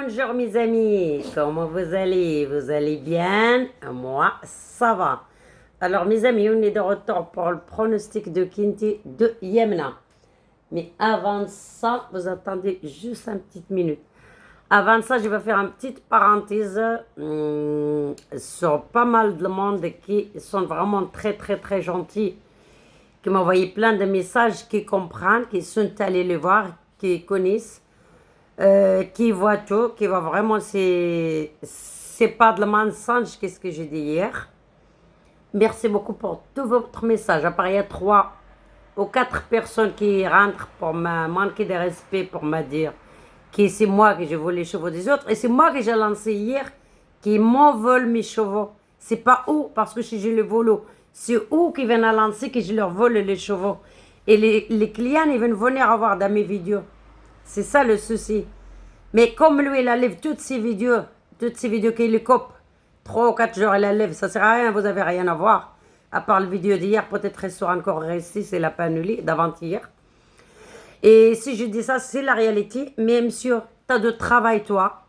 Bonjour mes amis, comment vous allez? Vous allez bien? Moi, ça va. Alors mes amis, on est de retour pour le pronostic de Kinti de Yemna. Mais avant ça, vous attendez juste une petite minute. Avant ça, je vais faire une petite parenthèse sur pas mal de monde qui sont vraiment très très très gentils, qui m'ont envoyé plein de messages, qui comprennent, qui sont allés le voir, qui connaissent. Qui voit tout, qui voit vraiment, c'est pas de la mensonge, qu'est-ce que j'ai dit hier. Merci beaucoup pour tous votre message. Après, il y a 3 ou 4 personnes qui rentrent pour me manquer de respect, pour me dire que c'est moi que je vole les chevaux des autres. Et c'est moi que j'ai lancé hier, qui m'envole mes chevaux. C'est pas eux, parce que si je les vole, c'est eux qui viennent à lancer que je leur vole les chevaux. Et les clients, ils viennent venir voir dans mes vidéos. C'est ça le souci. Mais comme lui, il enlève toutes ces vidéos qu'il coupe, 3 ou 4 jours, il enlève, ça sert à rien, vous n'avez rien à voir. À part la vidéo d'hier, peut-être elle sera encore restée, c'est la pas annulée, d'avant-hier. Et si je dis ça, c'est la réalité. Mais monsieur, tu as de travail, toi.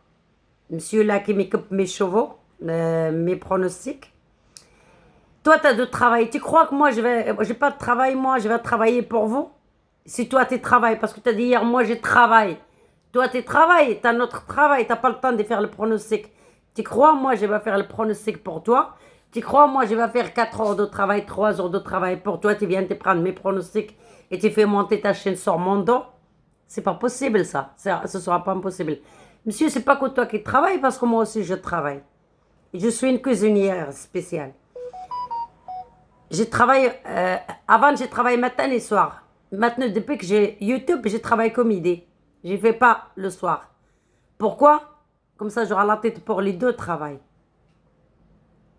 Monsieur là qui m'équipe mes chevaux, mes pronostics. Toi, tu as de travail. Tu crois que moi, j'ai pas de travail, moi, je vais travailler pour vous? Si toi, tu travailles, parce que tu as dit hier, moi, je travaille. Toi, tu travailles, tu as notre travail, tu n'as pas le temps de faire le pronostic. Tu crois, moi, je vais faire le pronostic pour toi? Tu crois, moi, je vais faire 4 heures de travail, 3 heures de travail pour toi? Tu viens te prendre mes pronostics et tu fais monter ta chaîne sur mon dos? C'est pas possible, ça. Ce sera pas possible. Monsieur, c'est pas que toi qui travailles, parce que moi aussi, je travaille. Je suis une cuisinière spéciale. Je travaille, avant, j'ai travaillé matin et soir. Maintenant, depuis que j'ai YouTube, je travaille comme idée. Je ne fais pas le soir. Pourquoi? Comme ça, j'aurai la tête pour les deux travails.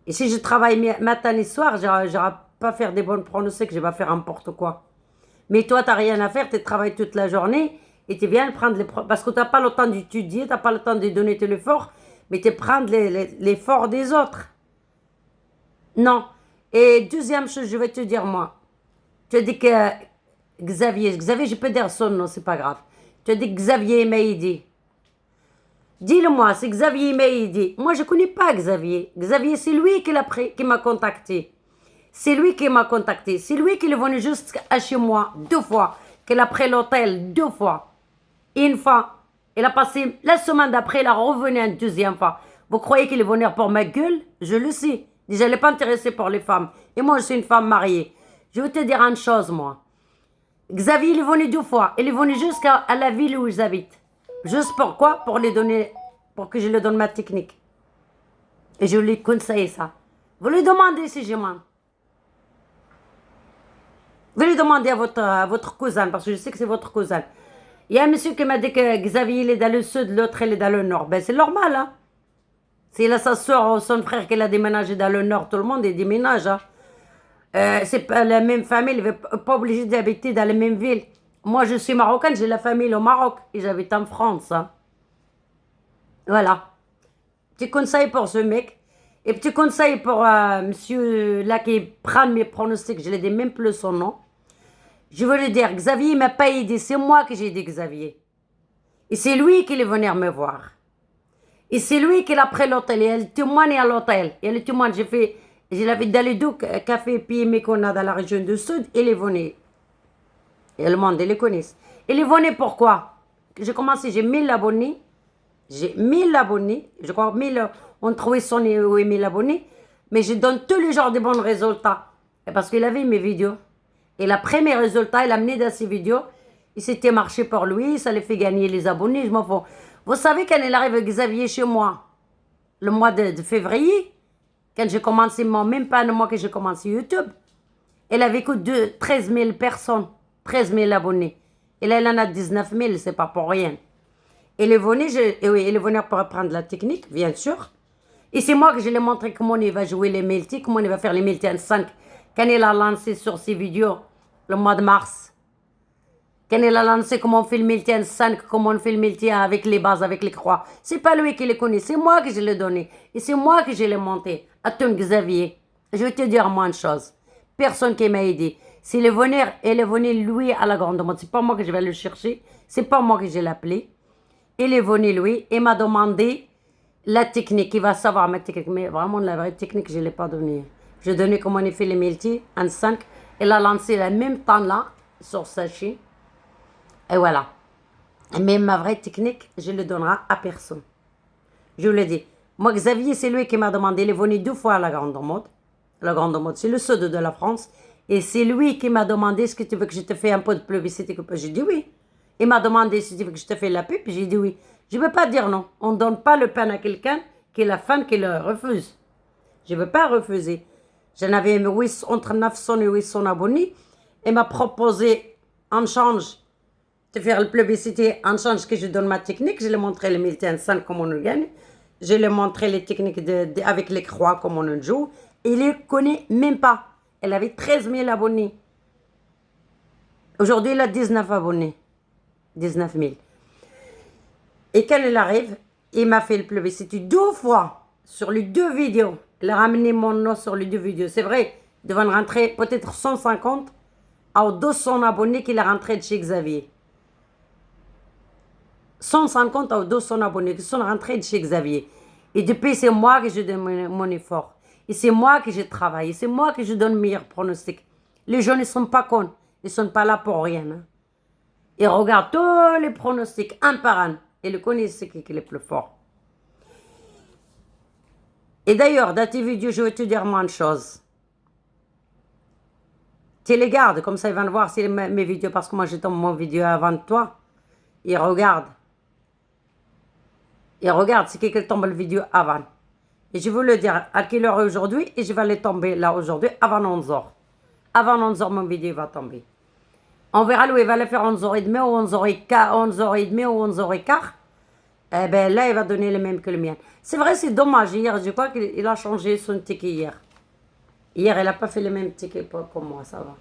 Et si je travaille matin et soir, je n'aurai pas faire des bonnes pronostics, je vais faire n'importe quoi. Mais toi, tu n'as rien à faire, tu travailles toute la journée et tu viens prendre les... Parce que tu n'as pas le temps d'étudier, tu n'as pas le temps de donner tout l'effort, mais tu prends l'effort des autres. Non. Et deuxième chose, je vais te dire, moi. Tu as dit que Xavier, je peux dire son nom, c'est pas grave. Tu as dit que Xavier m'a aidé. Dis-le-moi, c'est Xavier m'a aidé. Moi, je ne connais pas Xavier. Xavier, c'est lui qui m'a contacté. C'est lui qui m'a contacté. C'est lui qui est venu juste à chez moi 2 fois. Qu'il a pris l'hôtel 2 fois. Une fois, il a passé la semaine d'après, il a revenu une 2e fois. Vous croyez qu'il est venu pour ma gueule? Je le sais. Déjà, il n'est pas intéressé pour les femmes. Et moi, je suis une femme mariée. Je vais te dire une chose, moi. Xavier, il est venu 2 fois. Il est venu jusqu'à la ville où j'habite. Juste pourquoi? Pour que je lui donne ma technique. Et je lui conseille ça. Vous lui demandez si je mens. Vous lui demandez à votre cousin, parce que je sais que c'est votre cousin. Il y a un monsieur qui m'a dit que Xavier, il est dans le sud, l'autre, il est dans le nord. Ben, c'est normal, hein. S'il a sa soeur ou son frère qui a déménagé dans le nord, tout le monde il déménage, hein. C'est pas la même famille, il n'est pas obligé d'habiter dans la même ville. Moi, je suis marocaine, j'ai la famille au Maroc et j'habite en France, hein. Voilà. Petit conseil pour ce mec. Et petit conseil pour monsieur là qui prend mes pronostics, je ne dis même plus son nom. Je veux lui dire, Xavier ne m'a pas aidé, c'est moi que j'ai aidé Xavier. Et c'est lui qui est venu me voir. Et c'est lui qui l'a pris l'hôtel. Et elle témoigne à l'hôtel. Et elle témoigne, je l'avais dans les 2 cafés PME qu'on a dans la région du Sud. Il est venu. Et le monde, ils le connaissent. Il est venu pourquoi? J'ai commencé, j'ai 1000 abonnés. J'ai 1000 abonnés. Je crois 1000, on trouvait 100 ou 1000 abonnés. Mais je donne tous les jours de bons résultats. Et parce qu'il avait mes vidéos. Et après mes résultats, il a amené dans ses vidéos. Il s'était marché pour lui, ça lui fait gagner les abonnés, je m'en fous. Vous savez, quand il arrive Xavier chez moi, le mois de février, quand j'ai commencé, même pas le mois que j'ai commencé YouTube, il avait que 13 000 personnes, 13 000 abonnés. Et là, il en a 19 000, c'est pas pour rien. Il est venu, oui, il est venu pour apprendre la technique, bien sûr. Et c'est moi que je lui ai montré comment il va jouer les multis, comment il va faire les multis en 5. Quand il a lancé sur ses vidéos le mois de mars, quand il a lancé comment on fait le multi en 5, comment on fait le multi avec les bases, avec les croix, c'est pas lui qui les connaît, c'est moi que je l'ai donné. Et c'est moi que je l'ai monté. À ton Xavier, je vais te dire moi une chose. Personne qui m'a aidé. S'il est venu, il est venu lui à la grande mode. C'est pas moi que je vais le chercher, c'est pas moi que je l'ai appelé. Il est venu, lui, et m'a demandé la technique. Il va savoir ma technique. Mais vraiment, la vraie technique, je ne l'ai pas donnée. Je lui ai donné comment on fait les multi en 5. Il a lancé le même temps là, sur sa chaîne. Et voilà. Mais ma vraie technique, je ne le donnerai à personne. Je vous le dis. Moi, Xavier, c'est lui qui m'a demandé. Il est venu 2 fois à la Grande Mode. La Grande Mode, c'est le sud de la France. Et c'est lui qui m'a demandé, est-ce que tu veux que je te fasse un peu de publicité? J'ai dit oui. Il m'a demandé si tu veux que je te fasse la pub. J'ai dit oui. Je ne veux pas dire non. On ne donne pas le pain à quelqu'un qui est la fan qui le refuse. Je ne veux pas refuser. J'en avais entre 900 et 800 abonnés. Il m'a proposé en change de faire la publicité, en change que je donne ma technique. Je lui ai montré les militaires comment on gagne. Je lui ai montré les techniques avec les croix, comment on joue. Il ne les connaît même pas. Elle avait 13 000 abonnés. Aujourd'hui, il a 19 abonnés. 19 000. Et quand il arrive, il m'a fait le publicité 2 fois sur les 2 vidéos. Il a ramené mon nom sur les 2 vidéos. C'est vrai, il devait rentrer peut-être 150 à 200 abonnés qu'il est rentré de chez Xavier. 150 à 200 abonnés qui sont rentrés de chez Xavier. Et depuis, c'est moi que je donne mon effort. Et c'est moi que je travaille. Et c'est moi que je donne meilleur pronostic. Les gens ne sont pas cons. Ils ne sont pas là pour rien. Hein. Ils regardent tous les pronostics, un par un. Et ils connaissent qui est le plus fort. Et d'ailleurs, dans tes vidéos, je vais te dire moi une chose. Tu les gardes, comme ça ils vont voir mes vidéos, parce que moi je tombe mon vidéo avant toi. Ils regardent. Ils regardent, c'est qui tombe la vidéo avant. Et je vais le dire à quelle heure aujourd'hui, et je vais les tomber là aujourd'hui, avant 11h. Avant 11h, mon vidéo va tomber. On verra où il va le faire 11h30 ou 11h30 ou 11h15. Eh bien là, il va donner le même que le mien. C'est vrai, c'est dommage. Hier, je crois qu'il a changé son ticket hier. Hier, il n'a pas fait le même ticket comme moi, ça va.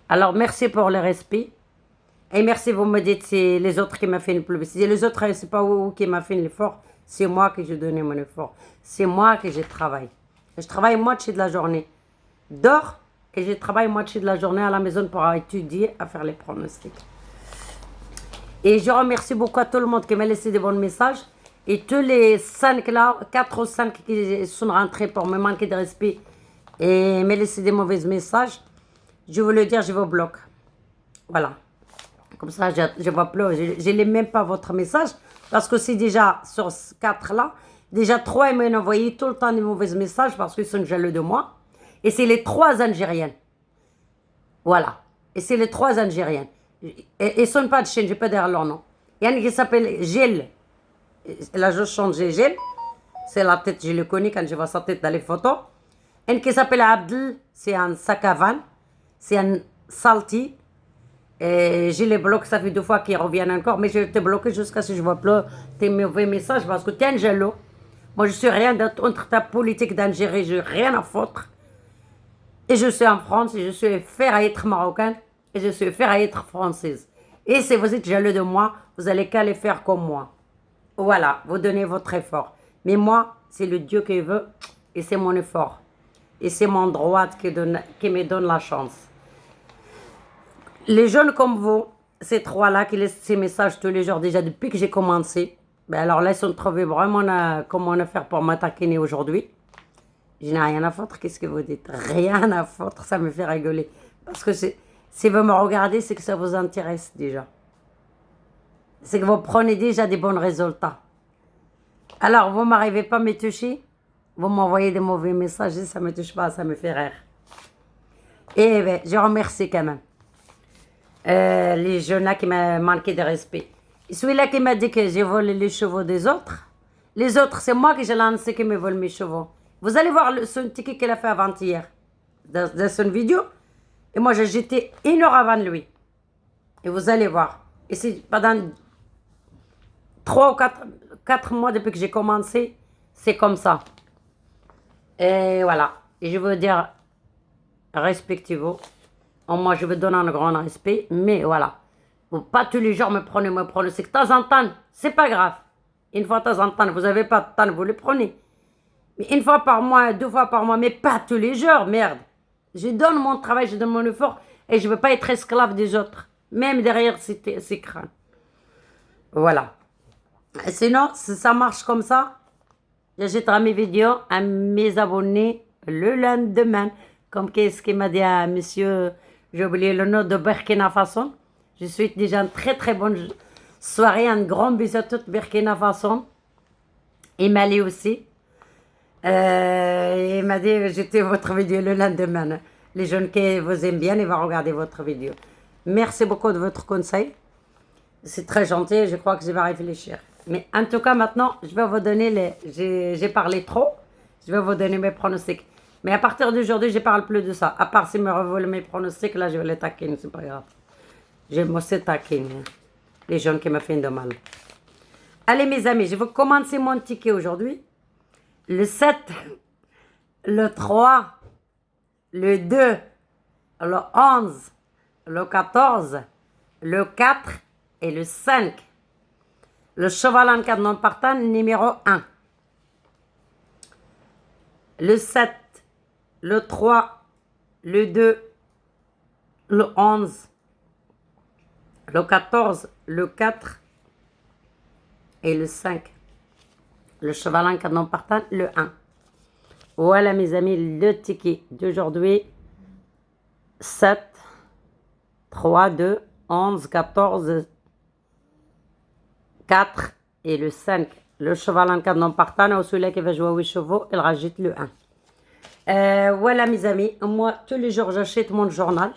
Alors, merci pour le respect. Et merci, vous me dites, c'est les autres qui m'ont fait une publicité. Les autres, c'est pas vous qui m'a fait l'effort. C'est moi qui j'ai donné mon effort. C'est moi que je travaille. Je travaille moitié de la journée. Dors et je travaille moitié de la journée à la maison pour étudier, à faire les pronostics. Et je remercie beaucoup à tout le monde qui m'a laissé des bons messages. Et tous les 5 là, 4 ou 5 qui sont rentrés pour me manquer de respect et me laisser des mauvais messages, je veux le dire, je vous bloque. Voilà. Comme ça, je ne vois plus, je ne lis même pas votre message. Parce que c'est déjà sur 4 là, déjà 3 ils m'ont envoyé tout le temps des mauvais messages parce qu'ils sont jaloux de moi. Et c'est les 3 Algériennes. Voilà. Et c'est les 3 Algériennes. Et ils ne sont pas de Chine, je ne vais pas dire leur nom. Il y en a qui s'appelle Gilles. Là, je change Gilles. C'est la tête, je le connais quand je vois sa tête dans les photos. Il y en a qui s'appelle Abdel, c'est un Sakavan. C'est un Salti. Et je les bloque, ça fait 2 fois qu'ils reviennent encore, mais je vais te bloquer jusqu'à ce que je vois plus tes mauvais messages parce que tu es un jaloux. Moi, je suis rien entre ta politique d'Algérie, je n'ai rien à foutre. Et je suis en France, et je suis fière à être marocaine, et je suis fière à être française. Et si vous êtes jaloux de moi, vous allez qu'à les faire comme moi. Voilà, vous donnez votre effort. Mais moi, c'est le Dieu qui veut, et c'est mon effort. Et c'est mon droit qui me donne la chance. Les jeunes comme vous, ces 3-là qui laissent ces messages tous les jours déjà depuis que j'ai commencé, ben alors là, ils sont trouvés vraiment comment faire pour m'attaquer aujourd'hui. Je n'ai rien à foutre, qu'est-ce que vous dites? Rien à foutre, ça me fait rigoler. Parce que si vous me regardez, c'est que ça vous intéresse déjà. C'est que vous prenez déjà des bons résultats. Alors, vous ne m'arrivez pas à me toucher, vous m'envoyez des mauvais messages, ça ne me touche pas, ça me fait rire. Et ben, je remercie quand même. Les jeunes-là qui m'ont manqué de respect. Celui-là qui m'a dit que j'ai volé les chevaux des autres. Les autres, c'est moi qui j'ai lancé qui me volent mes chevaux. Vous allez voir son ticket qu'il a fait avant-hier, dans son vidéo. Et moi, j'ai jeté 1 heure avant lui. Et vous allez voir. Et c'est pendant 3 ou 4 mois depuis que j'ai commencé, c'est comme ça. Et voilà. Et je veux dire, respectez-vous. Moi, je vous donne un grand respect, mais voilà. Vous, pas tous les jours me prenez, c'est que de temps en temps, c'est pas grave. Une fois de temps en temps, vous n'avez pas de temps, vous le prenez. Mais 1 fois par mois, 2 fois par mois, mais pas tous les jours, merde. Je donne mon travail, je donne mon effort, et je ne veux pas être esclave des autres, même derrière ces crânes. Voilà. Sinon, si ça marche comme ça, j'achèterai mes vidéos à mes abonnés le lendemain. Comme qu'est-ce qu'il m'a dit à monsieur, j'ai oublié le nom de Burkina Faso. Je souhaite déjà une très très bonne soirée, un grand bisou à toute Burkina Faso. Et Mali aussi. Il m'a dit, j'étais votre vidéo le lendemain. Les jeunes qui vous aiment bien, ils vont regarder votre vidéo. Merci beaucoup de votre conseil. C'est très gentil, je crois que je vais réfléchir. Mais en tout cas, maintenant, je vais vous donner les... J'ai parlé trop, je vais vous donner mes pronostics. Mais à partir d'aujourd'hui, je ne parle plus de ça. À part si me revolent mes pronostics, là, je vais les taquiner, c'est pas grave. Je me suis taquine, les gens qui me font de mal. Allez, mes amis, je vais commencer mon ticket aujourd'hui. Le 7, le 3, le 2, le 11, le 14, le 4 et le 5. Le cheval en 4 non partant, numéro 1. Le 7, le 3, le 2, le 11, le 14, le 4 et le 5. Le cheval en 4 non partant, le 1. Voilà mes amis, le ticket d'aujourd'hui. 7, 3, 2, 11, 14, 4 et le 5. Le cheval en 4 non partant, ou celui qui va jouer 8 chevaux, il rajoute le 1. Voilà mes amis, moi tous les jours j'achète mon journal.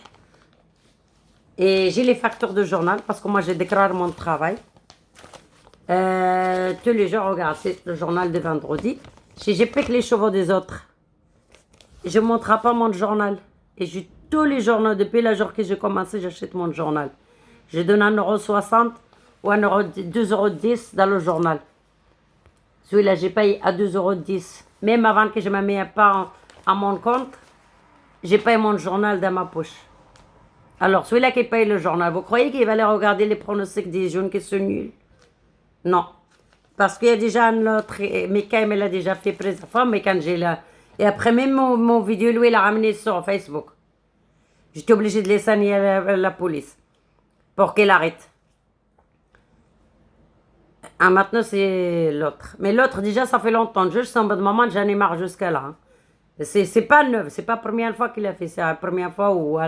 Et j'ai les factures de journal parce que moi je déclare mon travail. Tous les jours, regarde, c'est le journal de vendredi. Si je pique les chevaux des autres, je ne montre pas mon journal. Et j'ai tous les journaux, depuis le jour que j'ai commencé, j'achète mon journal. Je donne 1,60 € ou 2,10 € dans le journal. Celui-là, j'ai payé à 2,10 €. Même avant que je ne me mette pas à mon compte, j'ai payé mon journal dans ma poche. Alors, celui-là qui paye le journal, vous croyez qu'il va aller regarder les pronostics des jeunes qui sont nuls? Non. Parce qu'il y a déjà un autre, Mikaïm, elle a déjà fait plusieurs fois, mais quand j'ai là. Et après, même mon vidéo, lui, il a ramené sur Facebook. J'étais obligée de laisser la police pour qu'elle arrête. Ah, maintenant, c'est l'autre. Mais l'autre, déjà, ça fait longtemps. Juste en bas de maman, j'en ai marre jusqu'à là. Hein. C'est pas neuf. C'est pas la première fois qu'il a fait. C'est la première fois ou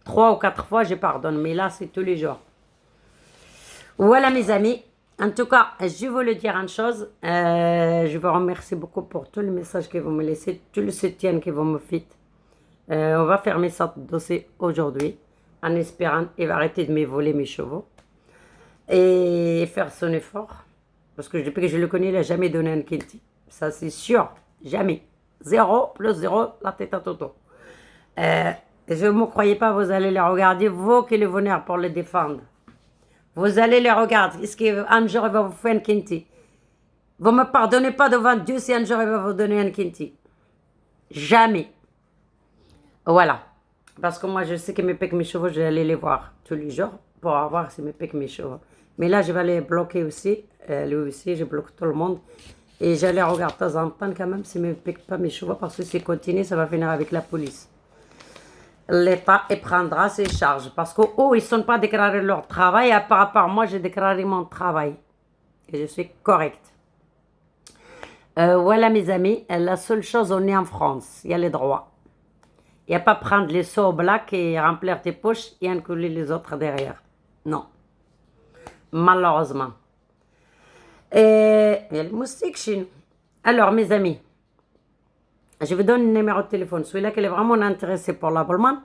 3 ou 4 fois, je pardonne. Mais là, c'est tous les jours. Voilà, mes amis. En tout cas, je vais vous le dire une chose. Je vous remercie beaucoup pour tous les messages que vous me laissez, tout le soutien que vous me faites. On va fermer ce dossier aujourd'hui en espérant qu'il va arrêter de me voler mes chevaux et faire son effort. Parce que depuis que je le connais, il n'a jamais donné un kinti. Ça, c'est sûr. Jamais. 0 plus 0, la tête à Toto. Je ne me croyais pas, vous allez les regarder, vous qui le venez pour le défendre. Vous allez les regarder. Est-ce qu'un jour, il va vous faire un kinti? Vous ne me pardonnez pas devant Dieu si un jour, il va vous donner un kinti. Jamais. Voilà. Parce que moi, je sais que mes piques, mes chevaux, je vais aller les voir tous les jours pour voir si mes piques, mes chevaux. Mais là, je vais les bloquer aussi. Lui aussi, je bloque tout le monde. Et j'allais regarder de temps en temps quand même si ne me pique pas mes chevaux parce que si continue, ça va finir avec la police. L'État prendra ses charges parce qu'eux, ils ne sont pas déclarés leur travail. À part moi, j'ai déclaré mon travail. Et je suis correcte. Voilà, mes amis. La seule chose, on est en France. Il y a les droits. Il n'y a pas prendre les seaux au black et remplir tes poches et encoller les autres derrière. Non. Malheureusement. Et il y a le moustique chez nous. Alors, mes amis, je vous donne le numéro de téléphone. Celui-là qui est vraiment intéressé pour l'abonnement,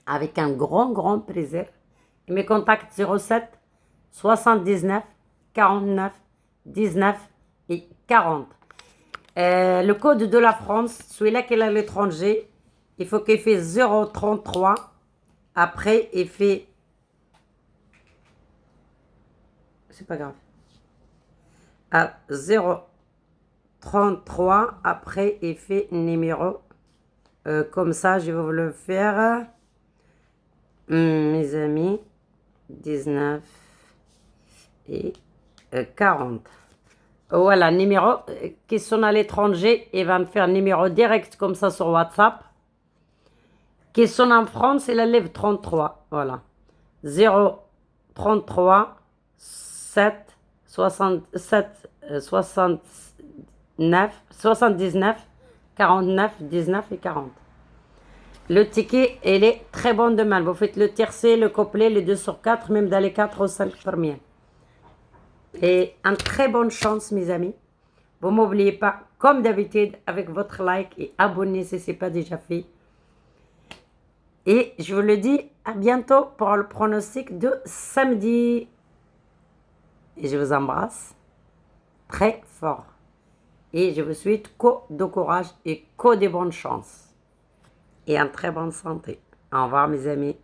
avec un grand plaisir. Il me contacte 07 79 49 19 et 40. Le code de la France, celui-là qui est à l'étranger, il faut qu'il fait 033. Après, il fait... C'est pas grave. À 033. Après, il fait numéro. Comme ça, je vais vous le faire. Mes amis. 19 et 40. Voilà, numéro qui sont à l'étranger. Il va me faire numéro direct comme ça sur WhatsApp. Qui sont en France, il enlève 33. Voilà. 033 7 67, 69, 79, 49, 19 et 40. Le ticket, il est très bon de mal. Vous faites le tiercé, le couplet, les 2 sur 4, même dans les 4 ou 5 premiers. Et une très bonne chance, mes amis. Vous m'oubliez pas, comme d'habitude, avec votre like et abonnez si ce n'est pas déjà fait. Et je vous le dis, à bientôt pour le pronostic de samedi. Et je vous embrasse très fort. Et je vous souhaite que de courage et que de bonnes chances. Et une très bonne santé. Au revoir mes amis.